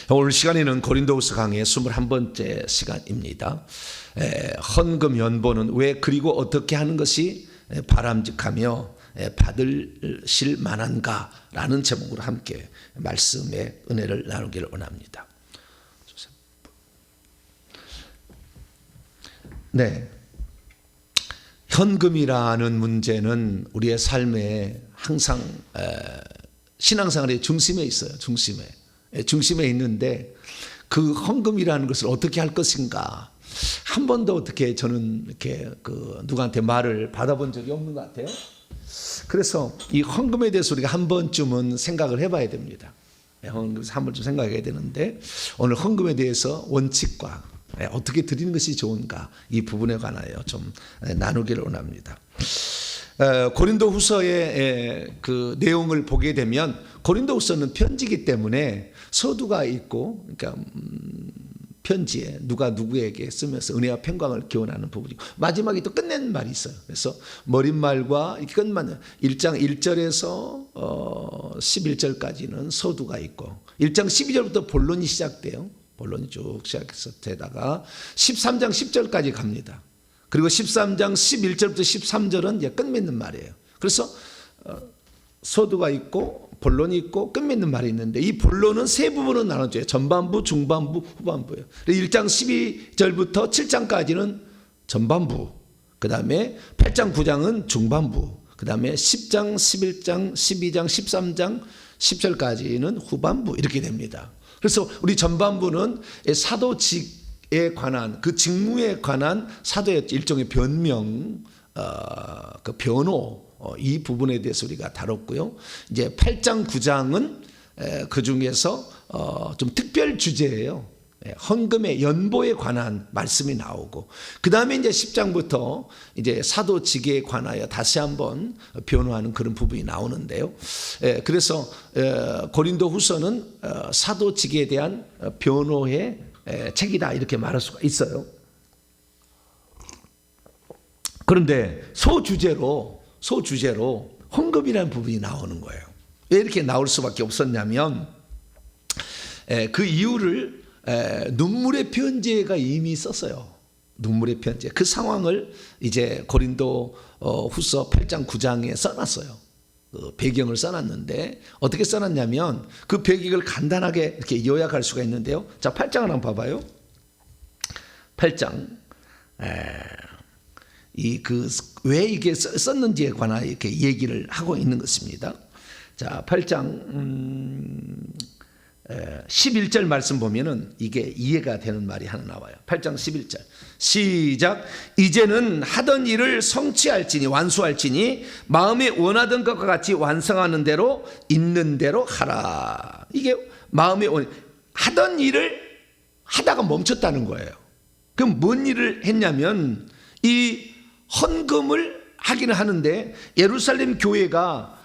오늘 시간에는 고린도후서 강의 21번째 시간입니다. 헌금 연보는 왜 그리고 어떻게 하는 것이 바람직하며 받으실 만한가라는 제목으로 함께 말씀의 은혜를 나누기를 원합니다. 네, 현금이라는 문제는 우리의 삶에 항상 신앙생활의 중심에 있어요. 중심에 있는데 그 헌금이라는 것을 어떻게 할 것인가 한 번도 어떻게 저는 이렇게 누구한테 말을 받아본 적이 없는 것 같아요. 그래서 이 헌금에 대해서 우리가 한 번쯤은 생각을 해봐야 됩니다. 헌금에서 한 번쯤 생각해야 되는데 오늘 헌금에 대해서 원칙과 어떻게 드리는 것이 좋은가 이 부분에 관하여 좀 나누기를 원합니다. 고린도후서의 그 내용을 보게 되면 고린도후서는 편지이기 때문에 서두가 있고, 그러니까 편지에 누가 누구에게 쓰면서 은혜와 평강을 기원하는 부분이고 마지막에 또 끝내는 말이 있어요. 그래서 머릿말과 끝만 1장 1절에서 11절까지는 서두가 있고 1장 12절부터 본론이 시작돼요. 본론이 쭉 시작해서 되다가 13장 10절까지 갑니다. 그리고 13장 11절부터 13절은 이제 끝맺는 말이에요. 그래서 서두가 있고 본론이 있고 끝맺는 말이 있는데 이 본론은 세 부분으로 나눠져요. 전반부, 중반부, 후반부예요. 1장 12절부터 7장까지는 전반부, 그 다음에 8장 9장은 중반부, 그 다음에 10장, 11장, 12장, 13장, 10절까지는 후반부 이렇게 됩니다. 그래서 우리 전반부는 사도직에 관한 그 직무에 관한 사도의 일종의 변명, 그 변호 이 부분에 대해서 우리가 다뤘고요. 이제 8장 9장은 그 중에서 좀 특별 주제예요. 헌금의 연보에 관한 말씀이 나오고 그 다음에 이제 10장부터 이제 사도직에 관하여 다시 한번 변호하는 그런 부분이 나오는데요. 그래서 고린도후서는 사도직에 대한 변호의 책이다 이렇게 말할 수가 있어요. 그런데 소주제로 헌금이라는 부분이 나오는 거예요. 왜 이렇게 나올 수밖에 없었냐면 그 이유를 눈물의 편지가 이미 썼어요. 눈물의 편지. 그 상황을 이제 고린도 후서 8장 9장에 써놨어요. 그 배경을 써놨는데 어떻게 써놨냐면 그 배경을 간단하게 이렇게 요약할 수가 있는데요. 자, 8장을 한번 봐봐요. 8장. 왜 이게 썼는지에 관하여 이렇게 얘기를 하고 있는 것입니다. 자, 8장 11절 말씀 보면은 이게 이해가 되는 말이 하나 나와요. 8장 11절 시작. 이제는 하던 일을 성취할지니 완수할지니 마음에 원하던 것과 같이 완성하는 대로 있는 대로 하라. 이게 마음에 하던 일을 하다가 멈췄다는 거예요. 그럼 뭔 일을 했냐면 이 헌금을 하기는 하는데 예루살렘 교회가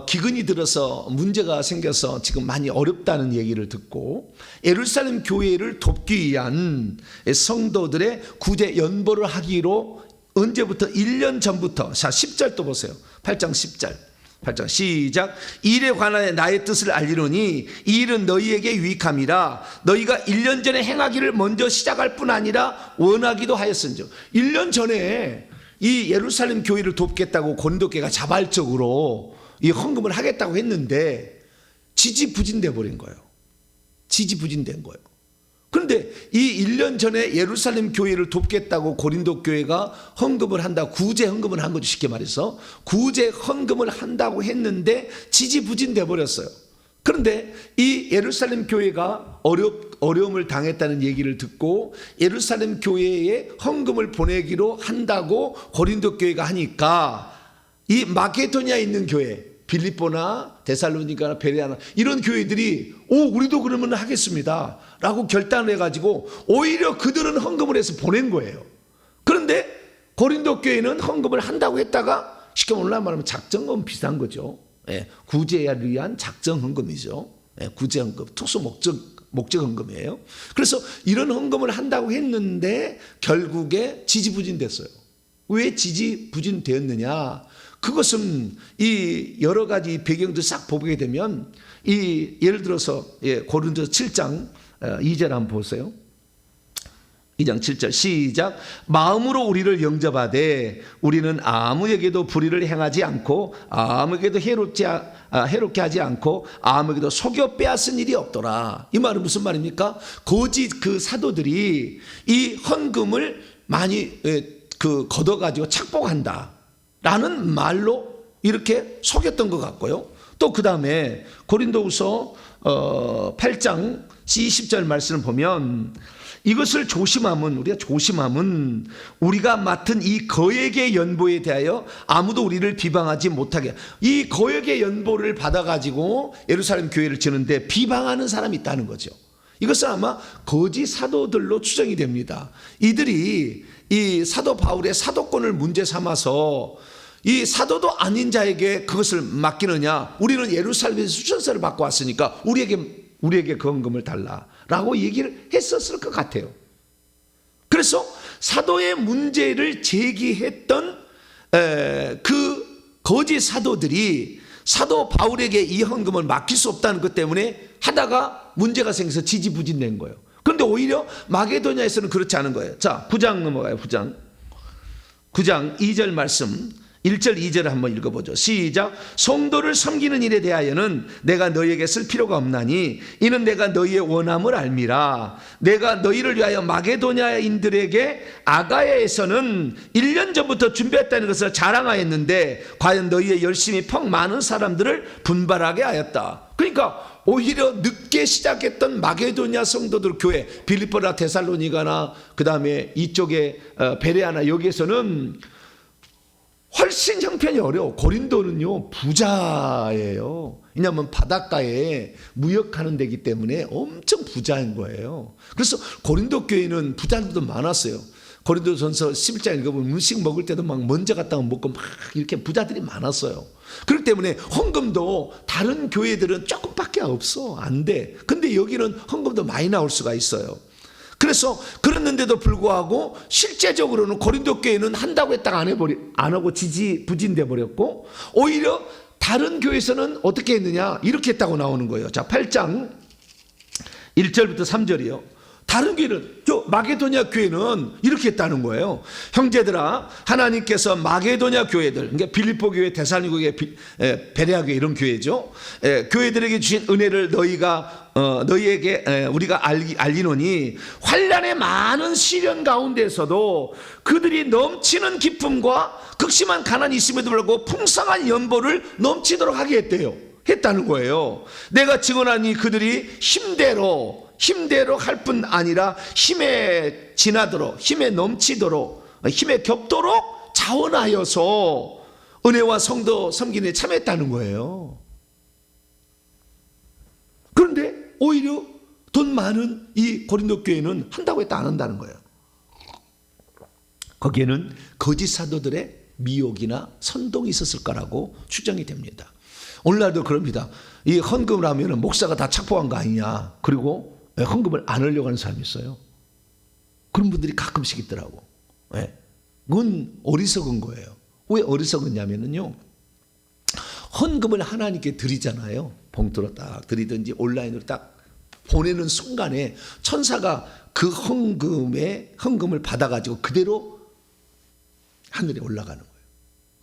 기근이 들어서 문제가 생겨서 지금 많이 어렵다는 얘기를 듣고 예루살렘 교회를 돕기 위한 성도들의 구제 연보를 하기로 언제부터 1년 전부터 자 10절 또 보세요. 8장 10절 8장 시작. 이 일에 관하여 나의 뜻을 알리노니 이 일은 너희에게 유익함이라 너희가 1년 전에 행하기를 먼저 시작할 뿐 아니라 원하기도 하였은즉 1년 전에 이 예루살렘 교회를 돕겠다고 고린도 교회가 자발적으로 이 헌금을 하겠다고 했는데 지지부진돼 버린 거예요. 지지부진된 거예요. 그런데 이 1년 전에 예루살렘 교회를 돕겠다고 고린도 교회가 헌금을 한다, 구제 헌금을 한 거죠. 쉽게 말해서 구제 헌금을 한다고 했는데 지지부진돼 버렸어요. 그런데 이 예루살렘 교회가 어려움을 당했다는 얘기를 듣고 예루살렘 교회에 헌금을 보내기로 한다고 고린도 교회가 하니까 이 마케도니아에 있는 교회 빌립보나 데살로니가나 베레아나 이런 교회들이 우리도 그러면 하겠습니다 라고 결단을 해가지고 오히려 그들은 헌금을 해서 보낸 거예요. 그런데 고린도 교회는 헌금을 한다고 했다가 쉽게 말하면 작정금 비슷한 거죠. 구제를 위한 작정 헌금이죠. 구제 헌금, 특수 목적 헌금이에요. 그래서 이런 헌금을 한다고 했는데 결국에 지지부진됐어요. 왜 지지부진되었느냐? 그것은 이 여러 가지 배경들 싹 보게 되면 이 예를 들어서 고린도서 7장 2절 한번 보세요. 2장 7절 시작. 마음으로 우리를 영접하되 우리는 아무에게도 불의를 행하지 않고 아무에게도 해롭게 하지 않고 아무에게도 속여 빼앗은 일이 없더라. 이 말은 무슨 말입니까? 거짓 그 사도들이 이 헌금을 많이 걷어가지고 착복한다 라는 말로 이렇게 속였던 것 같고요. 또 그 다음에 고린도후서 8장 20절 말씀을 보면 이것을 조심함은 우리가 맡은 이 거액의 연보에 대하여 아무도 우리를 비방하지 못하게. 이 거액의 연보를 받아가지고 예루살렘 교회를 지는데 비방하는 사람이 있다는 거죠. 이것은 아마 거짓 사도들로 추정이 됩니다. 이들이 이 사도 바울의 사도권을 문제 삼아서 이 사도도 아닌 자에게 그것을 맡기느냐, 우리는 예루살렘에서 수천세를 받고 왔으니까 우리에게 그 헌금을 달라라고 얘기를 했었을 것 같아요. 그래서 사도의 문제를 제기했던 그 거짓 사도들이 사도 바울에게 이 헌금을 맡길 수 없다는 것 때문에 하다가 문제가 생겨서 지지부진된 거예요. 그런데 오히려 마게도냐에서는 그렇지 않은 거예요. 자, 9장 넘어가요. 9장 2절 말씀 1절 2절을 한번 읽어보죠. 시작. 성도를 섬기는 일에 대하여는 내가 너희에게 쓸 필요가 없나니 이는 내가 너희의 원함을 알미라. 내가 너희를 위하여 마게도냐인들에게 아가야에서는 1년 전부터 준비했다는 것을 자랑하였는데 과연 너희의 열심이 퍽 많은 사람들을 분발하게 하였다. 그러니까 오히려 늦게 시작했던 마게도냐 성도들 교회, 빌립보나 데살로니가나 그 다음에 이쪽에 베레아나 여기에서는 훨씬 형편이 어려워. 고린도는요 부자예요. 왜냐하면 바닷가에 무역하는 데기 때문에 엄청 부자인 거예요. 그래서 고린도 교회는 부자들도 많았어요. 고린도전서 11장 읽어보면 음식 먹을 때도 막 먼저 갔다가 먹고 막 이렇게 부자들이 많았어요. 그렇기 때문에 헌금도 다른 교회들은 조금밖에 없어. 안 돼. 근데 여기는 헌금도 많이 나올 수가 있어요. 그래서 그랬는데도 불구하고 실제적으로는 고린도 교회는 한다고 했다가 안 하고 지지부진돼 버렸고, 오히려 다른 교회에서는 어떻게 했느냐 이렇게 했다고 나오는 거예요. 자, 8장 1절부터 3절이요. 다른 교회는, 마게도냐 교회는 이렇게 했다는 거예요. 형제들아, 하나님께서 마게도냐 교회들, 그러니까 빌립보 교회, 데살로니가 교회, 베레아 교회 이런 교회죠. 교회들에게 주신 은혜를 너희에게 우리가 알리노니 환난의 많은 시련 가운데서도 그들이 넘치는 기쁨과 극심한 가난이 있음에도 불구하고 풍성한 연보를 넘치도록 하게 했다는 거예요. 내가 증언하니 그들이 힘대로 할 뿐 아니라 힘에 지나도록, 힘에 넘치도록, 힘에 겹도록 자원하여서 은혜와 성도 섬기는 데 참여했다는 거예요. 그런데 오히려 돈 많은 이 고린도 교회는 한다고 했다 안 한다는 거예요. 거기에는 거짓 사도들의 미혹이나 선동이 있었을 거라고 추정이 됩니다. 오늘날도 그럽니다. 이 헌금을 하면 목사가 다 착복한 거 아니냐, 그리고 헌금을 안 하려고 하는 사람이 있어요. 그런 분들이 가끔씩 있더라고. 그건 어리석은 거예요. 왜 어리석었냐면요, 헌금을 하나님께 드리잖아요. 봉투로 딱 드리든지 온라인으로 딱 보내는 순간에 천사가 그 헌금을 받아가지고 그대로 하늘에 올라가는 거예요.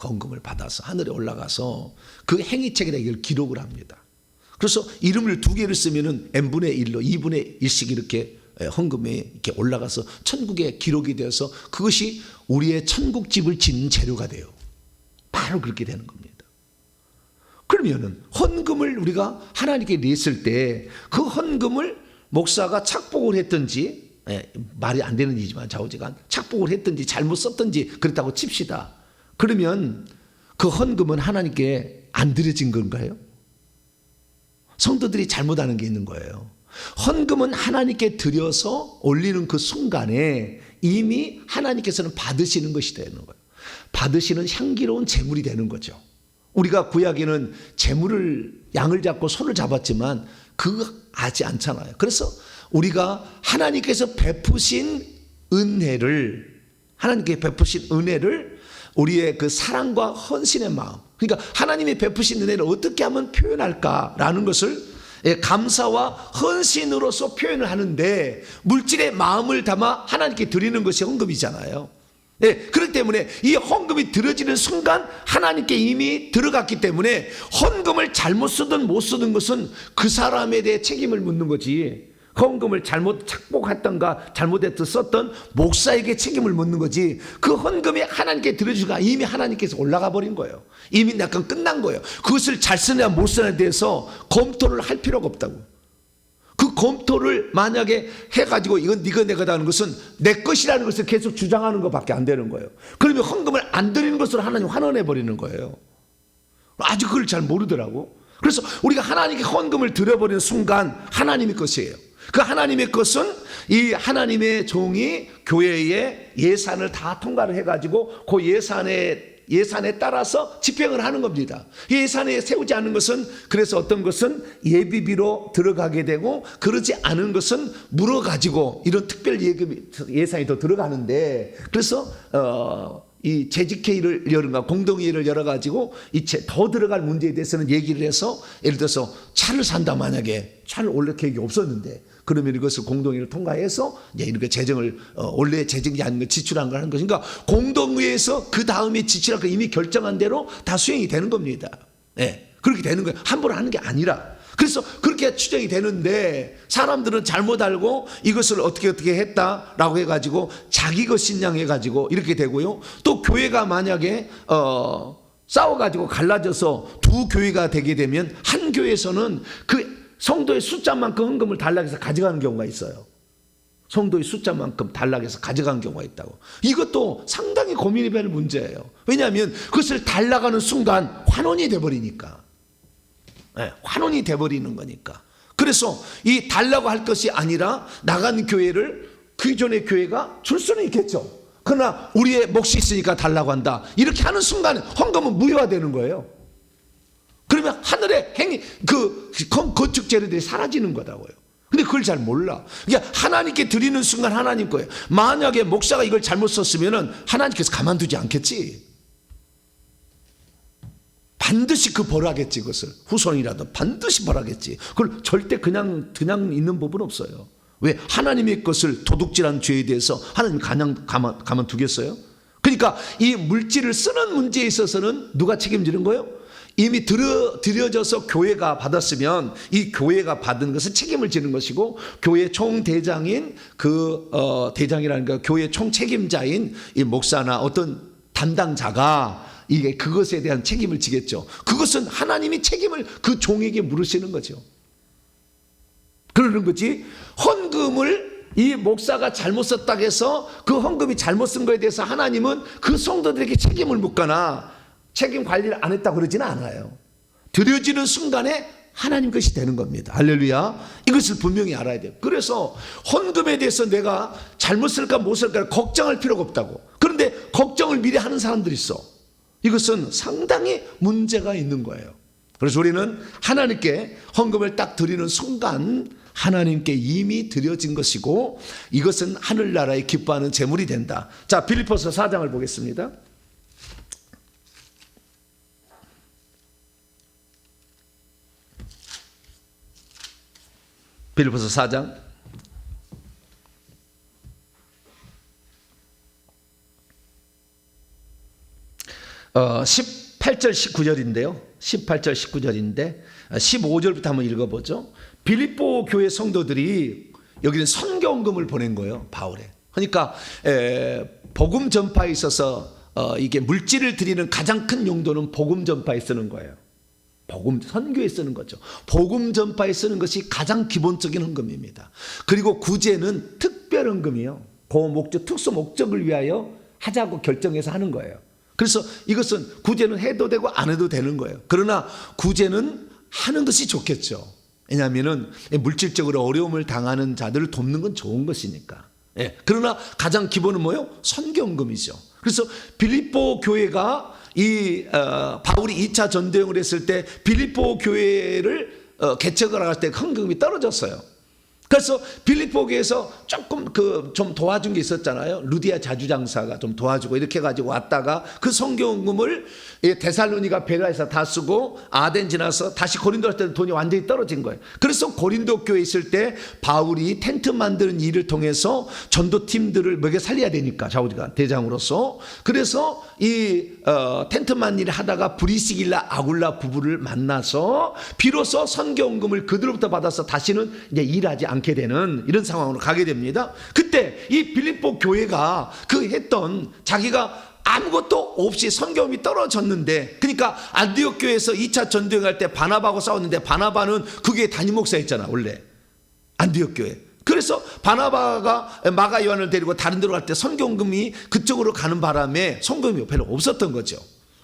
헌금을 받아서 하늘에 올라가서 그 행위책에다 이걸 기록을 합니다. 그래서 이름을 2개를 쓰면은 n분의 1로 2분의 1씩 이렇게 헌금에 이렇게 올라가서 천국에 기록이 되어서 그것이 우리의 천국집을 짓는 재료가 돼요. 바로 그렇게 되는 겁니다. 그러면은 헌금을 우리가 하나님께 냈을 때 그 헌금을 목사가 착복을 했든지, 말이 안 되는 일이지만 좌우지간 착복을 했든지 잘못 썼든지 그랬다고 칩시다. 그러면 그 헌금은 하나님께 안 드려진 건가요? 성도들이 잘못하는 게 있는 거예요. 헌금은 하나님께 드려서 올리는 그 순간에 이미 하나님께서는 받으시는 것이 되는 거예요. 받으시는 향기로운 제물이 되는 거죠. 우리가 구약에는 제물을 양을 잡고 소를 잡았지만 그거 하지 않잖아요. 그래서 우리가 하나님께서 베푸신 은혜를, 하나님께 베푸신 은혜를 우리의 그 사랑과 헌신의 마음, 그러니까 하나님이 베푸신 은혜를 어떻게 하면 표현할까라는 것을 감사와 헌신으로서 표현을 하는데 물질의 마음을 담아 하나님께 드리는 것이 헌금이잖아요. 그렇기 때문에 이 헌금이 드려지는 순간 하나님께 이미 들어갔기 때문에 헌금을 잘못 쓰든 못 쓰든 것은 그 사람에 대해 책임을 묻는 거지, 헌금을 잘못 착복했던가 잘못해서 썼던 목사에게 책임을 묻는 거지, 그 헌금이 하나님께 드려주가 이미 하나님께서 올라가 버린 거예요. 이미 약간 끝난 거예요. 그것을 잘 쓰냐 못 쓰냐에 대해서 검토를 할 필요가 없다고. 그 검토를 만약에 해가지고 이건 네가 내가 하는 것은 내 것이라는 것을 계속 주장하는 것밖에 안 되는 거예요. 그러면 헌금을 안 드리는 것으로 하나님 환원해 버리는 거예요. 아직 그걸 잘 모르더라고. 그래서 우리가 하나님께 헌금을 드려버리는 순간 하나님의 것이에요. 그 하나님의 것은 이 하나님의 종이 교회의 예산을 다 통과를 해가지고 그 예산에 따라서 집행을 하는 겁니다. 예산에 세우지 않는 것은, 그래서 어떤 것은 예비비로 들어가게 되고, 그러지 않은 것은 물어가지고 이런 특별 예산이 더 들어가는데, 그래서 이 재직회의를 열은가 공동회의를 열어가지고 이체 더 들어갈 문제에 대해서는 얘기를 해서, 예를 들어서 차를 산다, 만약에 차를 원래 계획이 없었는데 그러면 이것을 공동회의를 통과해서 이제 이렇게 재정을 원래 재정이 아닌 걸 지출한 걸 하는 것인가, 공동회의에서 그 다음에 지출한 거 이미 결정한 대로 다 수행이 되는 겁니다. 그렇게 되는 거예요. 함부로 하는 게 아니라. 그래서 그렇게 추정이 되는데 사람들은 잘못 알고 이것을 어떻게 했다라고 해가지고 자기 것 신앙해가지고 이렇게 되고요. 또 교회가 만약에 싸워가지고 갈라져서 두 교회가 되게 되면 한 교회에서는 그 성도의 숫자만큼 헌금을 달락해서 가져가는 경우가 있어요. 성도의 숫자만큼 달락해서 가져가는 경우가 있다고. 이것도 상당히 고민이 될 문제예요. 왜냐하면 그것을 달락하는 순간 환원이 돼버리니까. 환원이 돼버리는 거니까. 그래서 이 달라고 할 것이 아니라 나간 교회를 기존의 교회가 줄 수는 있겠죠. 그러나 우리의 몫이 있으니까 달라고 한다, 이렇게 하는 순간 헌금은 무효화되는 거예요. 그러면 하늘의 건축 재료들이 사라지는 거다고요. 근데 그걸 잘 몰라. 그러니까 하나님께 드리는 순간 하나님 거예요. 만약에 목사가 이걸 잘못 썼으면 하나님께서 가만두지 않겠지. 반드시 그 벌하겠지. 그것을 후손이라도 반드시 벌하겠지. 그걸 절대 그냥 있는 법은 없어요. 왜? 하나님의 것을 도둑질한 죄에 대해서 하나님 가만두겠어요? 그러니까 이 물질을 쓰는 문제에 있어서는 누가 책임지는 거예요? 이미 드려져서 교회가 받았으면 이 교회가 받은 것은 책임을 지는 것이고, 교회 총대장인 대장이라는 거, 교회 총책임자인 이 목사나 어떤 담당자가 이게 그것에 대한 책임을 지겠죠. 그것은 하나님이 책임을 그 종에게 물으시는 거죠. 그러는 거지. 헌금을 이 목사가 잘못 썼다고 해서 그 헌금이 잘못 쓴 거에 대해서 하나님은 그 성도들에게 책임을 묻거나 책임 관리를 안 했다고 그러지는 않아요. 드려지는 순간에 하나님 것이 되는 겁니다. 할렐루야. 이것을 분명히 알아야 돼요. 그래서 헌금에 대해서 내가 잘못 쓸까 못 쓸까 걱정할 필요가 없다고. 그런데 걱정을 미리 하는 사람들이 있어. 이것은 상당히 문제가 있는 거예요. 그래서 우리는 하나님께 헌금을 딱 드리는 순간 하나님께 이미 드려진 것이고, 이것은 하늘나라에 기뻐하는 재물이 된다. 자, 빌립보서 4장을 보겠습니다. 빌립보서 4장 18절 19절인데요. 18절 19절인데 15절부터 한번 읽어보죠. 빌립보 교회 성도들이 여기는 선교헌금을 보낸 거예요, 바울에. 그러니까 복음 전파에 있어서 이게 물질을 드리는 가장 큰 용도는 복음 전파에 쓰는 거예요. 복음 선교에 쓰는 거죠. 복음 전파에 쓰는 것이 가장 기본적인 헌금입니다. 그리고 구제는 특별 헌금이요. 그 목적, 특수 목적을 위하여 하자고 결정해서 하는 거예요. 그래서 이것은 구제는 해도 되고 안 해도 되는 거예요. 그러나 구제는 하는 것이 좋겠죠. 왜냐하면은 물질적으로 어려움을 당하는 자들을 돕는 건 좋은 것이니까. 그러나 가장 기본은 뭐예요? 선교헌금이죠. 그래서 빌립보 교회가 바울이 2차 전도행을 했을 때 빌립보 교회를 개척을 할 때 헌금이 떨어졌어요. 그래서 빌립보 교회에서 조금 좀 도와준 게 있었잖아요. 루디아 자주장사가 좀 도와주고 이렇게 가지고 왔다가 그 성경금을 데살로니가 베라에서 다 쓰고 아덴 지나서 다시 고린도 할 때는 돈이 완전히 떨어진 거예요. 그래서 고린도 교회에 있을 때 바울이 텐트 만드는 일을 통해서 전도팀들을 먹여 살려야 되니까 자우디가 대장으로서, 그래서 이 텐트만 일을 하다가 브리시길라 아굴라 부부를 만나서 비로소 선교원금을 그들로부터 받아서 다시는 이제 일하지 않게 되는 이런 상황으로 가게 됩니다. 그때 이 빌립보 교회가 그 했던, 자기가 아무것도 없이 선교험이 떨어졌는데, 그러니까 안디옥 교회에서 2차 전도여행할 때 바나바하고 싸웠는데, 바나바는 그 교회 담임 목사였잖아 원래, 안디옥 교회. 그래서 바나바가 마가 요한을 데리고 다른 데로 갈 때 선교금이 그쪽으로 가는 바람에 선교금이 별로 없었던 거죠.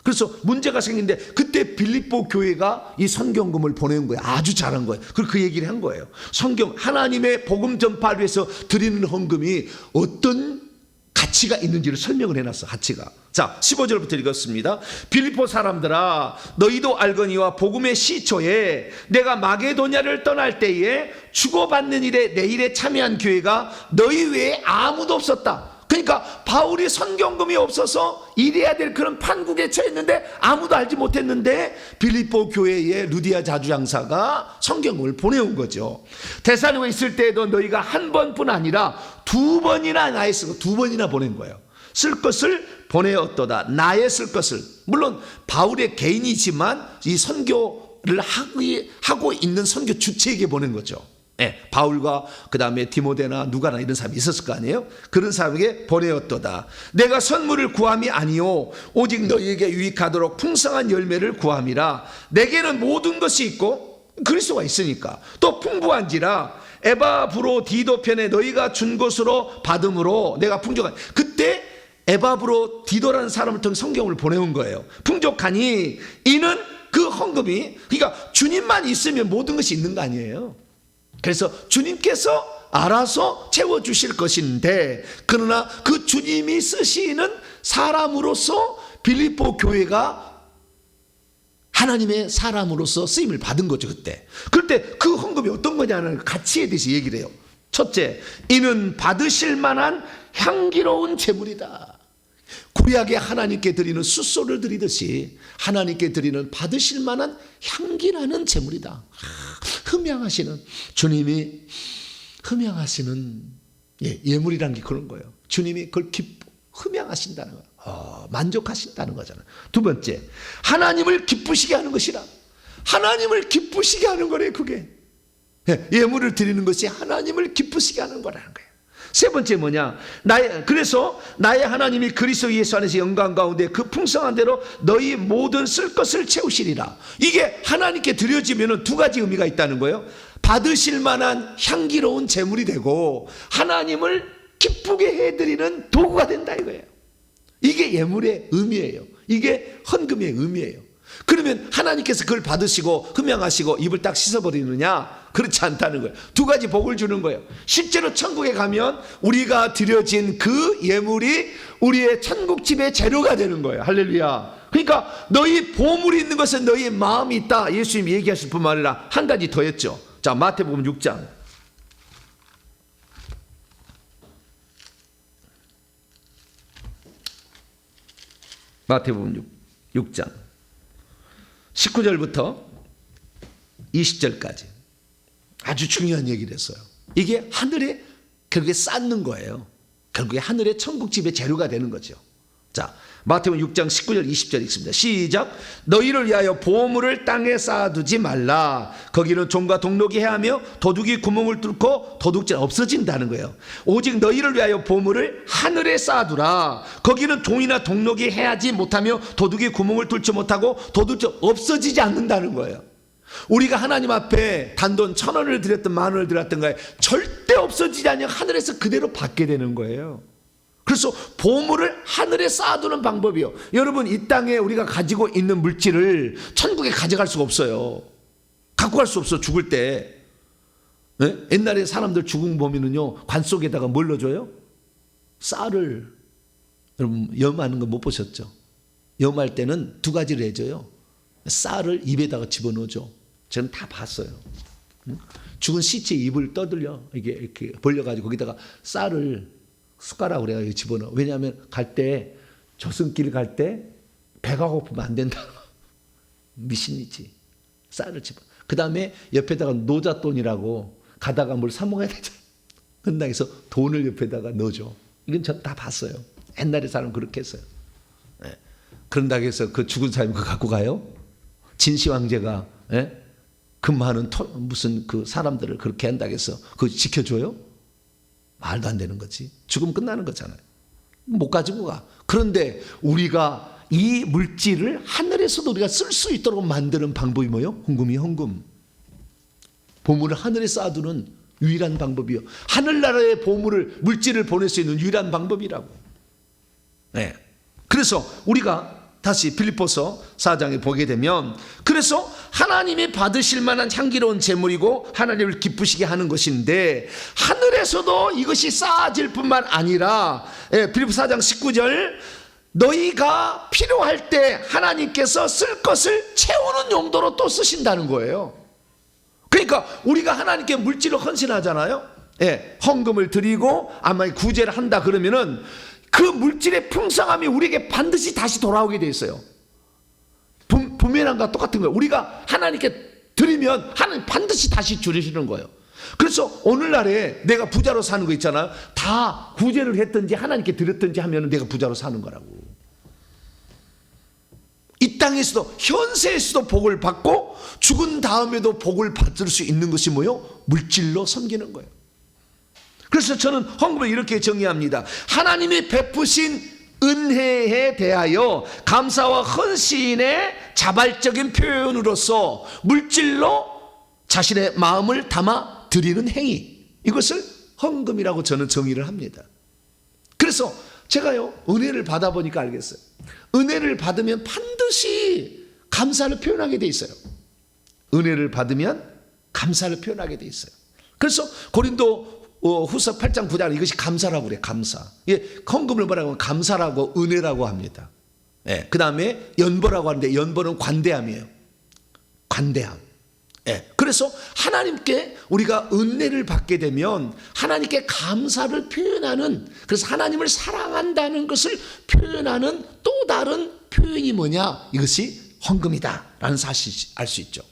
그래서 문제가 생긴데, 그때 빌립보 교회가 이 선교금을 보내는 거예요. 아주 잘한 거예요. 그리고 그 얘기를 한 거예요. 선교, 하나님의 복음 전파를 위해서 드리는 헌금이 어떤 가치가 있는지를 설명을 해놨어. 가치가. 자, 15절부터 읽었습니다. 빌립보 사람들아, 너희도 알거니와 복음의 시초에 내가 마게도냐를 떠날 때에 주고받는 일에 내 일에 참여한 교회가 너희 외에 아무도 없었다. 그러니까 바울이 선교금이 없어서 일해야 될 그런 판국에 처했는데 아무도 알지 못했는데 빌립보 교회의 루디아 자주장사가 선교금을 보내온 거죠. 데살로니가에 있을 때에도 너희가 한 번뿐 아니라 두 번이나 나의 쓰고, 두 번이나 보낸 거예요. 쓸 것을 보내었도다. 나의 쓸 것을. 물론 바울의 개인이지만 이 선교를 하고 있는 선교 주체에게 보낸 거죠. 네, 바울과 그 다음에 디모데나 누가나 이런 사람이 있었을 거 아니에요. 그런 사람에게 보내었도다. 내가 선물을 구함이 아니요 오직 너희에게 유익하도록 풍성한 열매를 구함이라. 내게는 모든 것이 있고 그리스도가 있으니까 또 풍부한지라 에바브로디도 편에 너희가 준 것으로 받음으로 내가 풍족한. 그때 에바브로디도라는 사람을 통해 성경을 보내온 거예요. 풍족하니 이는 그 헌금이, 그러니까 주님만 있으면 모든 것이 있는 거 아니에요. 그래서 주님께서 알아서 채워주실 것인데, 그러나 그 주님이 쓰시는 사람으로서 빌립보 교회가 하나님의 사람으로서 쓰임을 받은 거죠. 그럴 때 그 헌금이 어떤 거냐는 가치에 대해서 얘기를 해요. 첫째, 이는 받으실 만한 향기로운 제물이다. 구약에 하나님께 드리는 숫소를 드리듯이 하나님께 드리는 받으실 만한 향기나는 제물이다. 흠향하시는, 주님이 흠향하시는 예물이란 게 그런 거예요. 주님이 그걸 흠향하신다는 거예요. 만족하신다는 거잖아요. 두 번째, 하나님을 기쁘시게 하는 것이라. 하나님을 기쁘시게 하는 거래. 그게 예물을 드리는 것이 하나님을 기쁘시게 하는 거라는 거예요. 세 번째 뭐냐, 그래서 나의 하나님이 그리스도 예수 안에서 영광 가운데 그 풍성한 대로 너희 모든 쓸 것을 채우시리라. 이게 하나님께 드려지면 두 가지 의미가 있다는 거예요. 받으실 만한 향기로운 제물이 되고 하나님을 기쁘게 해드리는 도구가 된다 이거예요. 이게 예물의 의미예요. 이게 헌금의 의미예요. 그러면 하나님께서 그걸 받으시고 흠양하시고 입을 딱 씻어버리느냐? 그렇지 않다는 거예요. 두 가지 복을 주는 거예요. 실제로 천국에 가면 우리가 드려진 그 예물이 우리의 천국집의 재료가 되는 거예요. 할렐루야. 그러니까 너희 보물이 있는 것은 너희 마음이 있다. 예수님이 얘기하실 뿐만 아니라 한 가지 더 했죠. 자, 마태복음 6장. 마태복음 6장 19절부터 20절까지 아주 중요한 얘기를 했어요. 이게 하늘에 결국에 쌓는 거예요. 결국에 하늘의 천국집의 재료가 되는 거죠. 자, 마태복음 6장 19절 20절 읽습니다. 시작. 너희를 위하여 보물을 땅에 쌓아두지 말라. 거기는 종과 동록이 해하며 도둑이 구멍을 뚫고 도둑질 없어진다는 거예요. 오직 너희를 위하여 보물을 하늘에 쌓아두라. 거기는 종이나 동록이 해하지 못하며 도둑이 구멍을 뚫지 못하고 도둑질 없어지지 않는다는 거예요. 우리가 하나님 앞에 단돈 1,000원을 드렸든 10,000원을 드렸든 간에 절대 없어지지 않으면 하늘에서 그대로 받게 되는 거예요. 그래서 보물을 하늘에 쌓아두는 방법이요. 여러분, 이 땅에 우리가 가지고 있는 물질을 천국에 가져갈 수가 없어요. 갖고 갈 수 없어. 죽을 때. 네? 옛날에 사람들 죽음 보면은요, 관 속에다가 뭘 넣어줘요? 쌀을. 여러분, 염하는 거 못 보셨죠? 염할 때는 두 가지를 해줘요. 쌀을 입에다가 집어넣어줘. 저는 다 봤어요. 죽은 시체 입을 떠들려 이게 이렇게 벌려가지고 거기다가 쌀을 숟가락으로 해가지고 집어넣어. 왜냐하면 갈 때 조선길 갈 때 배가 고프면 안 된다. 미신이지. 쌀을 집어. 그 다음에 옆에다가 노잣돈이라고 가다가 뭘 사 먹어야 되잖아. 끝나서 돈을 옆에다가 넣어줘. 이건 전 다 봤어요. 옛날에 사람 그렇게 했어요. 네. 그런다고 해서 그 죽은 사람이 그거 갖고 가요? 진시 황제가 그 많은 무슨 그 사람들을 그렇게 한다고 해서 그거 지켜줘요? 말도 안 되는 거지. 죽으면 끝나는 거잖아요. 못 가지고 가. 그런데 우리가 이 물질을 하늘에서도 우리가 쓸 수 있도록 만드는 방법이 뭐예요? 헌금이 헌금. 보물을 하늘에 쌓아두는 유일한 방법이요. 하늘나라의 보물을 물질을 보낼 수 있는 유일한 방법이라고. 네. 그래서 우리가 다시 빌립보서 4장에 보게 되면 그래서 하나님이 받으실 만한 향기로운 제물이고 하나님을 기쁘시게 하는 것인데 하늘에서도 이것이 쌓아질 뿐만 아니라 빌립보 4장 19절 너희가 필요할 때 하나님께서 쓸 것을 채우는 용도로 또 쓰신다는 거예요. 그러니까 우리가 하나님께 물질을 헌신하잖아요. 헌금을 드리고 아마 구제를 한다 그러면은 그 물질의 풍성함이 우리에게 반드시 다시 돌아오게 돼 있어요. 부메랑과 똑같은 거예요. 우리가 하나님께 드리면 하나님 반드시 다시 주시는 거예요. 그래서 오늘날에 내가 부자로 사는 거 있잖아요. 다 구제를 했든지 하나님께 드렸든지 하면 내가 부자로 사는 거라고. 이 땅에서도 현세에서도 복을 받고 죽은 다음에도 복을 받을 수 있는 것이 뭐예요? 물질로 섬기는 거예요. 그래서 저는 헌금을 이렇게 정의합니다. 하나님이 베푸신 은혜에 대하여 감사와 헌신의 자발적인 표현으로서 물질로 자신의 마음을 담아 드리는 행위, 이것을 헌금이라고 저는 정의를 합니다. 그래서 제가요 은혜를 받아보니까 알겠어요. 은혜를 받으면 반드시 감사를 표현하게 돼 있어요. 은혜를 받으면 감사를 표현하게 돼 있어요. 그래서 고린도 후서 8장 9장 이것이 감사라고 그래요. 감사. 헌금을 뭐라고 하면 감사라고 은혜라고 합니다. 그 다음에 연보라고 하는데 연보는 관대함이에요. 관대함. 그래서 하나님께 우리가 은혜를 받게 되면 하나님께 감사를 표현하는, 그래서 하나님을 사랑한다는 것을 표현하는 또 다른 표현이 뭐냐? 이것이 헌금이다라는 사실을 알 수 있죠.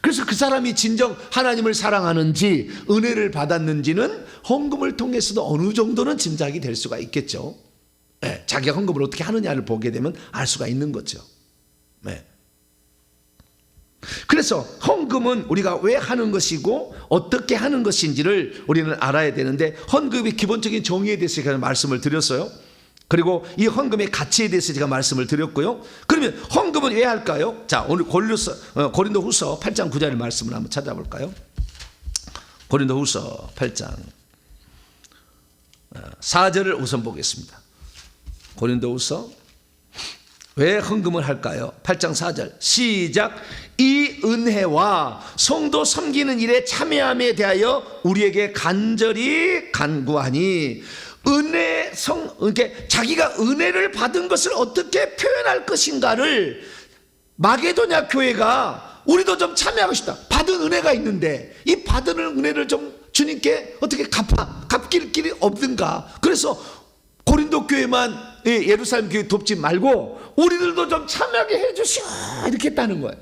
그래서 그 사람이 진정 하나님을 사랑하는지 은혜를 받았는지는 헌금을 통해서도 어느 정도는 짐작이 될 수가 있겠죠. 자기가 헌금을 어떻게 하느냐를 보게 되면 알 수가 있는 거죠. 그래서 헌금은 우리가 왜 하는 것이고 어떻게 하는 것인지를 우리는 알아야 되는데, 헌금의 기본적인 정의에 대해서 제가 말씀을 드렸어요. 그리고 이 헌금의 가치에 대해서 제가 말씀을 드렸고요. 그러면 헌금은 왜 할까요? 자, 오늘 고린도후서 8장 9절의 말씀을 한번 찾아볼까요? 고린도후서 8장 4절을 우선 보겠습니다. 고린도후서 왜 헌금을 할까요? 8장 4절 시작. 이 은혜와 성도 섬기는 일에 참여함에 대하여 우리에게 간절히 간구하니, 이렇게 자기가 은혜를 받은 것을 어떻게 표현할 것인가를 마게도냐 교회가 우리도 좀 참여하고 싶다. 받은 은혜가 있는데 이 받은 은혜를 좀 주님께 어떻게 갚길 길이 없는가. 그래서 고린도 교회만 예루살렘 교회 돕지 말고 우리들도 좀 참여하게 해주시오 이렇게 했다는 거예요.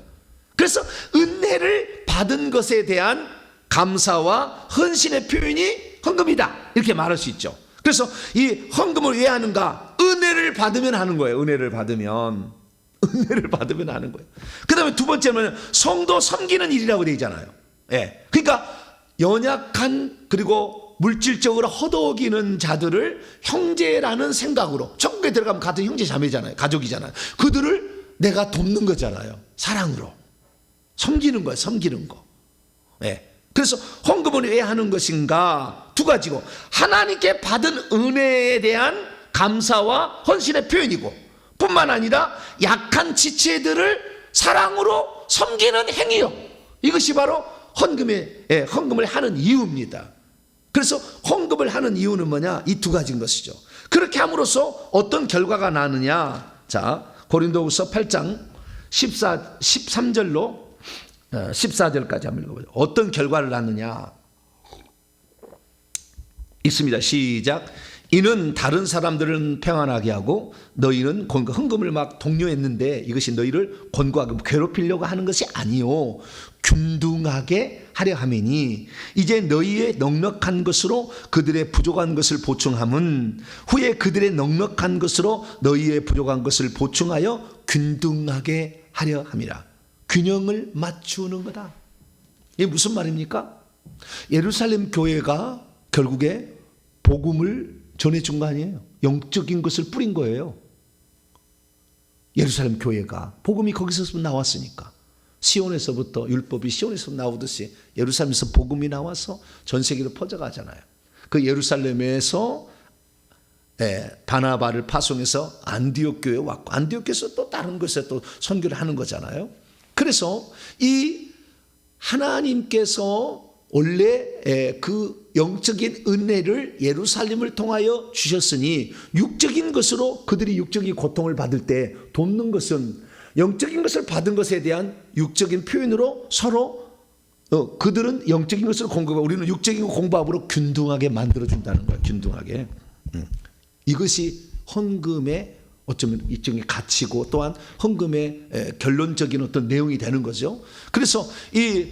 그래서 은혜를 받은 것에 대한 감사와 헌신의 표현이 헌금이다 이렇게 말할 수 있죠. 그래서 이 헌금을 왜 하는가? 은혜를 받으면 하는 거예요. 은혜를 받으면 하는 거예요. 그 다음에 두 번째는 성도 섬기는 일이라고 되어 있잖아요. 그러니까 연약한 그리고 물질적으로 허덕이는 자들을 형제라는 생각으로, 천국에 들어가면 같은 형제 자매잖아요. 가족이잖아요. 그들을 내가 돕는 거잖아요. 사랑으로 섬기는 거예요. 섬기는 거. 그래서 헌금은 왜 하는 것인가? 두 가지고, 하나님께 받은 은혜에 대한 감사와 헌신의 표현이고, 뿐만 아니라 약한 지체들을 사랑으로 섬기는 행위요. 이것이 바로 헌금을 하는 이유입니다. 그래서 헌금을 하는 이유는 뭐냐? 이 두 가지인 것이죠. 그렇게 함으로써 어떤 결과가 나느냐? 자, 고린도후서 8장 13절로 14절까지 한번 읽어보죠. 어떤 결과를 낳느냐 있습니다. 시작. 이는 다른 사람들은 평안하게 하고 너희는 헌금을 막 독려했는데 이것이 너희를 권고하고 괴롭히려고 하는 것이 아니요 균등하게 하려 함이니 이제 너희의 넉넉한 것으로 그들의 부족한 것을 보충함은 후에 그들의 넉넉한 것으로 너희의 부족한 것을 보충하여 균등하게 하려 함이라. 균형을 맞추는 거다. 이게 무슨 말입니까? 예루살렘 교회가 결국에 복음을 전해준 거 아니에요. 영적인 것을 뿌린 거예요. 예루살렘 교회가 복음이 거기서 나왔으니까. 시온에서부터 율법이 시온에서 나오듯이 예루살렘에서 복음이 나와서 전 세계로 퍼져가잖아요. 그 예루살렘에서 바나바를 파송해서 안디옥 교회에 왔고 안디옥에서 또 다른 곳에 또 선교를 하는 거잖아요. 그래서 이 하나님께서 원래 그 영적인 은혜를 예루살렘을 통하여 주셨으니 육적인 것으로 그들이 육적인 고통을 받을 때 돕는 것은 영적인 것을 받은 것에 대한 육적인 표현으로 서로 그들은 영적인 것을 공부하고 우리는 육적인 공부함으로 균등하게 만들어준다는 거예요. 균등하게. 이것이 헌금의 어쩌면 일종의 가치고 또한 헌금의 결론적인 어떤 내용이 되는 거죠. 그래서 이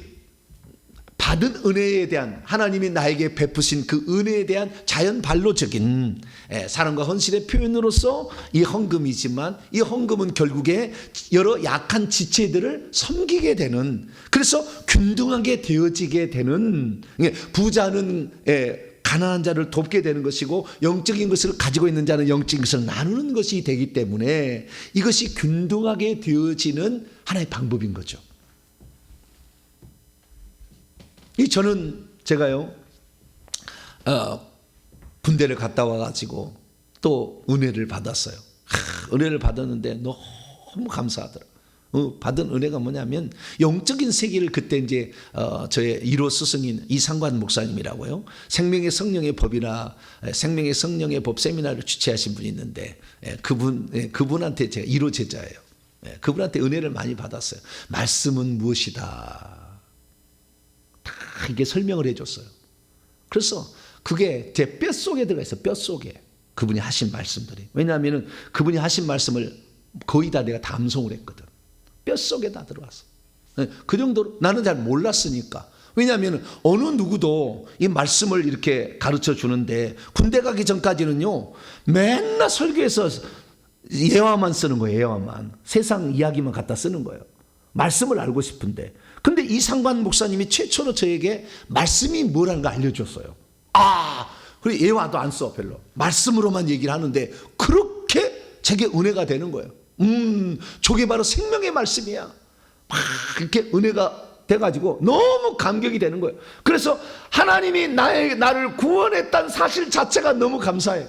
받은 은혜에 대한 하나님이 나에게 베푸신 그 은혜에 대한 자연 반로적인 사랑과 헌신의 표현으로서 이 헌금이지만 이 헌금은 결국에 여러 약한 지체들을 섬기게 되는 그래서 균등하게 되어지게 되는 부자는 가난한 자를 돕게 되는 것이고 영적인 것을 가지고 있는 자는 영적인 것을 나누는 것이 되기 때문에 이것이 균등하게 되어지는 하나의 방법인 거죠. 저는 제가요 군대를 갔다 와가지고 또 은혜를 받았어요. 은혜를 받았는데 너무 감사하더라고요. 받은 은혜가 뭐냐면 영적인 세계를 그때 이제 저의 1호 스승인 이상관 목사님이라고요. 생명의 성령의 법이나 생명의 성령의 법 세미나를 주최하신 분이 있는데 그분한테 제가 1호 제자예요. 그분한테 은혜를 많이 받았어요. 말씀은 무엇이다. 이게 설명을 해줬어요. 그래서 그게 제 뼛속에 들어가 있어요. 뼛속에 그분이 하신 말씀들이. 왜냐하면 그분이 하신 말씀을 거의 다 내가 담송을 했거든. 뼛속에 다 들어왔어. 그 정도로 나는 잘 몰랐으니까. 왜냐하면 어느 누구도 이 말씀을 이렇게 가르쳐 주는데 군대 가기 전까지는요 맨날 설교에서 예화만 쓰는 거예요. 예화만. 세상 이야기만 갖다 쓰는 거예요. 말씀을 알고 싶은데 근데 이상관 목사님이 최초로 저에게 말씀이 뭐라는 걸 알려줬어요. 그리고 예화도 안 써 별로. 말씀으로만 얘기를 하는데 그렇게 제게 은혜가 되는 거예요. 저게 바로 생명의 말씀이야. 막 이렇게 은혜가 돼가지고 너무 감격이 되는 거예요. 그래서 하나님이 나를 구원했다는 사실 자체가 너무 감사해.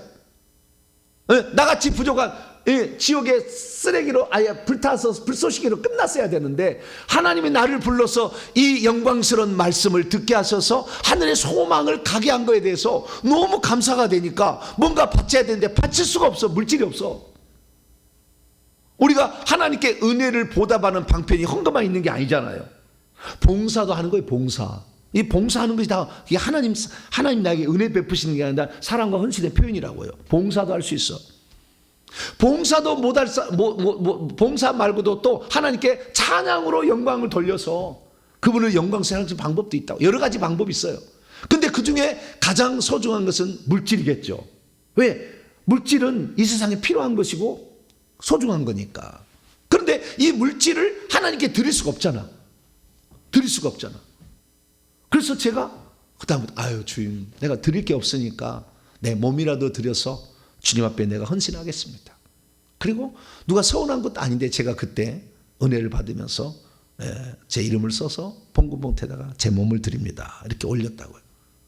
나같이 부족한 지옥의 쓰레기로 아예 불타서 불쏘시개로 끝났어야 되는데 하나님이 나를 불러서 이 영광스러운 말씀을 듣게 하셔서 하늘의 소망을 가게 한 거에 대해서 너무 감사가 되니까 뭔가 바쳐야 되는데 바칠 수가 없어. 물질이 없어. 우리가 하나님께 은혜를 보답하는 방편이 헌금만 있는 게 아니잖아요. 봉사도 하는 거예요. 봉사. 이 봉사하는 것이 다 하나님 나에게 은혜 베푸시는 게 아니라 사랑과 헌신의 표현이라고요. 봉사도 할 수 있어. 봉사도 봉사 말고도 또 하나님께 찬양으로 영광을 돌려서 그분을 영광스러운 방법도 있다고. 여러 가지 방법이 있어요. 근데 그 중에 가장 소중한 것은 물질이겠죠. 왜? 물질은 이 세상에 필요한 것이고 소중한 거니까. 그런데 이 물질을 하나님께 드릴 수가 없잖아. 드릴 수가 없잖아. 그래서 제가 그다음부터 주님 내가 드릴 게 없으니까 내 몸이라도 드려서 주님 앞에 내가 헌신하겠습니다. 그리고 누가 서운한 것도 아닌데 제가 그때 은혜를 받으면서 제 이름을 써서 봉구봉태다가 제 몸을 드립니다. 이렇게 올렸다고요.